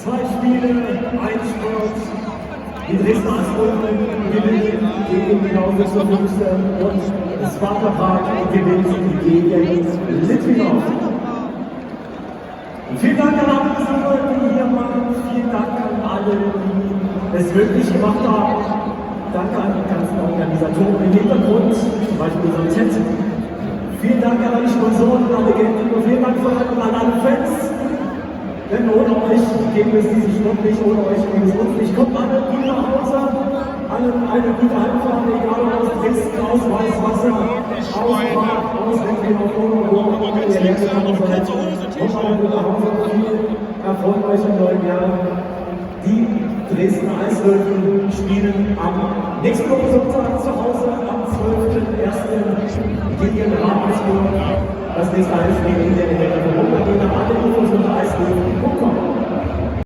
2 Spiele, 1 Sport. Die Dresdner Astrollen gewinnen gegen die Lausitzer Füchse und Sparta Prag gewinnt gegen Litvinov. Vielen Dank an alle Besucher, die hier waren. Vielen Dank an alle, die es möglich gemacht haben. Danke an die ganzen Organisatoren im Hintergrund, zum Beispiel unserem Chat. Vielen Dank an alle Sponsoren und alle Geldgeber. Vielen Dank vor allem an alle Fans. Denn ohne euch gäbe es diesen Sport nicht, ohne euch gäbe es uns nicht. Kommt alle gut nach Hause, alle eine gute Heimfahrt, egal ob aus Dresden, aus Weißwasser, aus Prag, aus Litvinov, wo ihr hergekommen seid. Kommt alle gut nach Hause, viel Erfolg euch im neuen Jahr. Die Dresdner Eiswölfe spielen am nächsten Woche Sonntag zu Hause am 12.01. gegen Ravensburg. Das nächste Heimspiel in der Arena. Alle Infos unter eiswölfe.com.